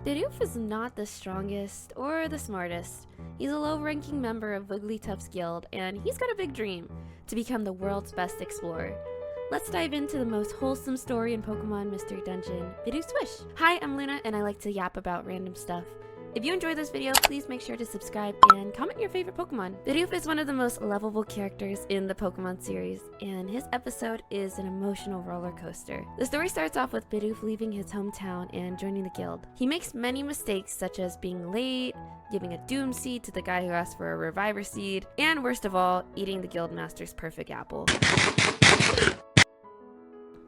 Bidoof is not the strongest or the smartest. He's a low-ranking member of Wigglytuff's guild, and he's got a big dream: to become the world's best explorer. Let's dive into the most wholesome story in Pokemon Mystery Dungeon, Bidoof's Wish. Hi, I'm Luna, and I like to yap about random stuff. If you enjoyed this video, please make sure to subscribe and comment your favorite Pokemon. Bidoof is one of the most lovable characters in the Pokemon series, and his episode is an emotional roller coaster. The story starts off with Bidoof leaving his hometown and joining the guild. He makes many mistakes, such as being late, giving a Doom Seed to the guy who asked for a Reviver Seed, and worst of all, eating the guild master's perfect apple.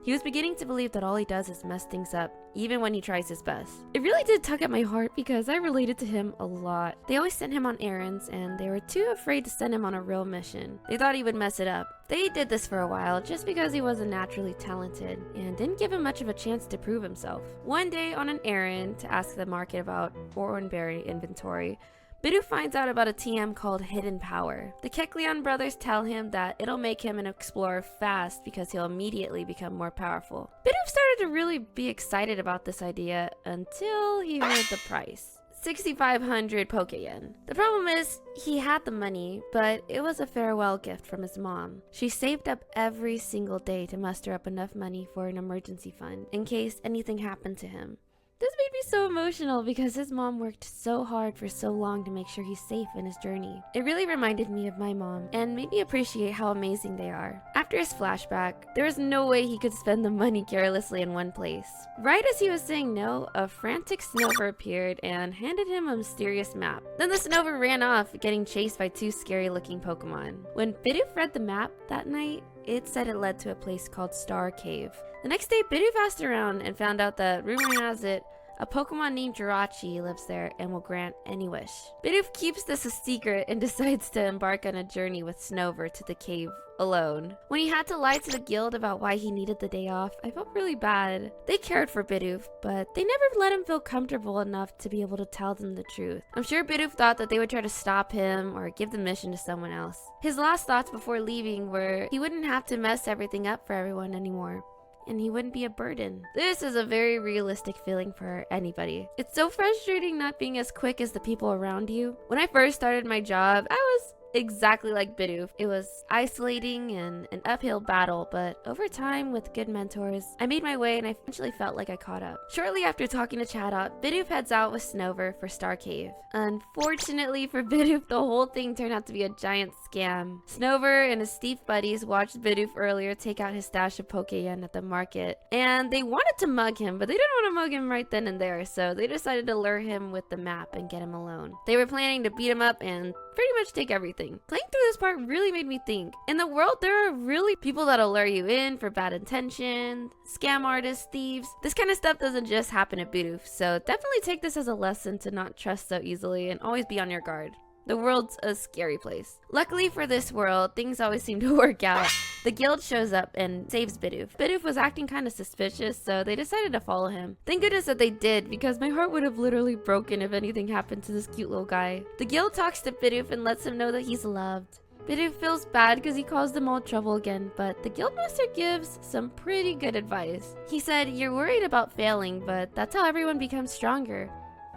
He was beginning to believe that all he does is mess things up, even when he tries his best. It really did tug at my heart because I related to him a lot. They always sent him on errands, and they were too afraid to send him on a real mission. They thought he would mess it up. They did this for a while just because he wasn't naturally talented and didn't give him much of a chance to prove himself. One day on an errand to ask the market about Oranberry inventory, Bidoof finds out about a TM called Hidden Power. The Kecleon brothers tell him that it'll make him an explorer fast because he'll immediately become more powerful. Bidoof started to really be excited about this idea until he heard the price. 6,500 Pokeyen. The problem is, he had the money, but it was a farewell gift from his mom. She saved up every single day to muster up enough money for an emergency fund in case anything happened to him. This made me so emotional because his mom worked so hard for so long to make sure he's safe in his journey. It really reminded me of my mom and made me appreciate how amazing they are. After his flashback, there was no way he could spend the money carelessly in one place. Right as he was saying no, a frantic Snover appeared and handed him a mysterious map. Then the Snover ran off, getting chased by two scary-looking Pokemon. When Bidoof read the map that night, it said it led to a place called Star Cave. The next day, Bidoof asked around and found out that, rumor has it, a Pokemon named Jirachi lives there and will grant any wish. Bidoof keeps this a secret and decides to embark on a journey with Snover to the cave alone. When he had to lie to the guild about why he needed the day off, I felt really bad. They cared for Bidoof, but they never let him feel comfortable enough to be able to tell them the truth. I'm sure Bidoof thought that they would try to stop him or give the mission to someone else. His last thoughts before leaving were he wouldn't have to mess everything up for everyone anymore, and he wouldn't be a burden. This is a very realistic feeling for anybody. It's so frustrating not being as quick as the people around you. When I first started my job, I was exactly like Bidoof. It was isolating and an uphill battle, but over time, with good mentors, I made my way and I eventually felt like I caught up. Shortly after talking to Chatot, Bidoof heads out with Snover for Star Cave. Unfortunately for Bidoof, the whole thing turned out to be a giant scam. Snover and his thief buddies watched Bidoof earlier take out his stash of Pokeyen at the market, and they wanted to mug him, but they didn't want to mug him right then and there, so they decided to lure him with the map and get him alone. They were planning to beat him up and pretty much take everything. Playing through this part really made me think. In the world, there are really people that'll lure you in for bad intention, scam artists, thieves. This kind of stuff doesn't just happen at Bidoof, so definitely take this as a lesson to not trust so easily and always be on your guard. The world's a scary place. Luckily for this world, things always seem to work out. The guild shows up and saves Bidoof. Bidoof was acting kind of suspicious, so they decided to follow him. Thank goodness that they did, because my heart would have literally broken if anything happened to this cute little guy. The guild talks to Bidoof and lets him know that he's loved. Bidoof feels bad because he caused them all trouble again, but the guildmaster gives some pretty good advice. He said, "You're worried about failing, but that's how everyone becomes stronger.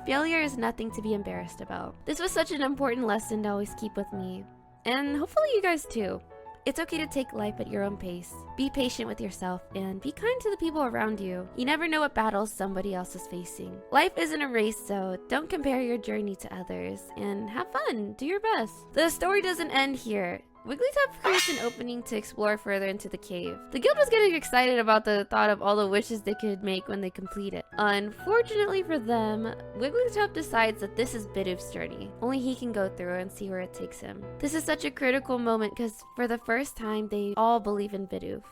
Failure is nothing to be embarrassed about." This was such an important lesson to always keep with me, and hopefully you guys too. It's okay to take life at your own pace. Be patient with yourself and be kind to the people around you. You never know what battles somebody else is facing. Life isn't a race, so don't compare your journey to others, and have fun. Do your best. The story doesn't end here. Wigglytuff creates an opening to explore further into the cave. The guild was getting excited about the thought of all the wishes they could make when they complete it. Unfortunately for them, Wigglytuff decides that this is Bidoof's journey. Only he can go through and see where it takes him. This is such a critical moment because for the first time, they all believe in Bidoof.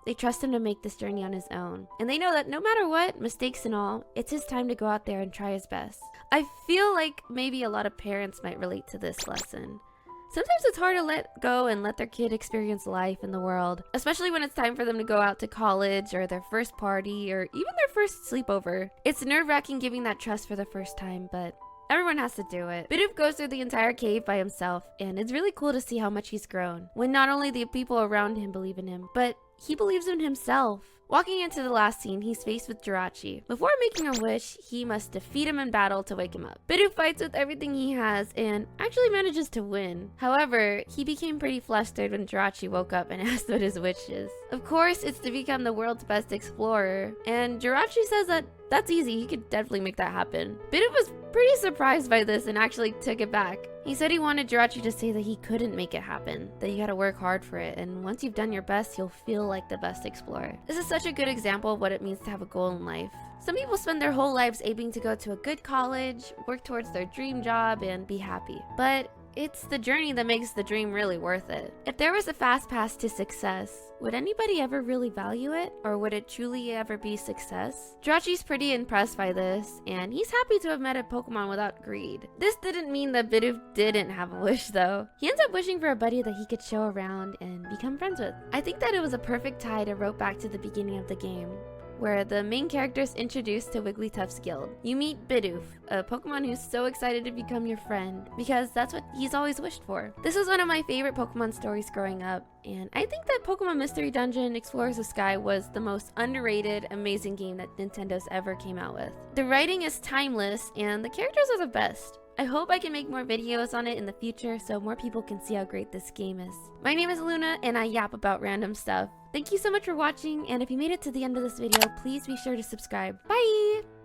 They trust him to make this journey on his own. And they know that no matter what, mistakes and all, it's his time to go out there and try his best. I feel like maybe a lot of parents might relate to this lesson. Sometimes it's hard to let go and let their kid experience life in the world, especially when it's time for them to go out to college or their first party or even their first sleepover. It's nerve-wracking giving that trust for the first time, but everyone has to do it. Bidoof goes through the entire cave by himself, and it's really cool to see how much he's grown. When not only the people around him believe in him, but he believes in himself. Walking into the last scene, he's faced with Jirachi. Before making a wish, he must defeat him in battle to wake him up. Bidoof fights with everything he has and actually manages to win. However, he became pretty flustered when Jirachi woke up and asked what his wish is. Of course, it's to become the world's best explorer, and Jirachi says that that's easy, he could definitely make that happen. Bidoof was pretty surprised by this and actually took it back. He said he wanted Jirachi to say that he couldn't make it happen, that you gotta work hard for it, and once you've done your best, you'll feel like the best explorer. This is such a good example of what it means to have a goal in life. Some people spend their whole lives aiming to go to a good college, work towards their dream job, and be happy. But it's the journey that makes the dream really worth it. If there was a fast path to success, would anybody ever really value it? Or would it truly ever be success? Jirachi's pretty impressed by this, and he's happy to have met a Pokemon without greed. This didn't mean that Bidoof didn't have a wish though. He ends up wishing for a buddy that he could show around and become friends with. I think that it was a perfect tie to rope back to the beginning of the game, where the main character is introduced to Wigglytuff's guild. You meet Bidoof, a Pokemon who's so excited to become your friend, because that's what he's always wished for. This was one of my favorite Pokemon stories growing up, and I think that Pokemon Mystery Dungeon Explorers of Sky was the most underrated, amazing game that Nintendo's ever came out with. The writing is timeless, and the characters are the best. I hope I can make more videos on it in the future so more people can see how great this game is. My name is Luna, and I yap about random stuff. Thank you so much for watching, and if you made it to the end of this video, please be sure to subscribe. Bye!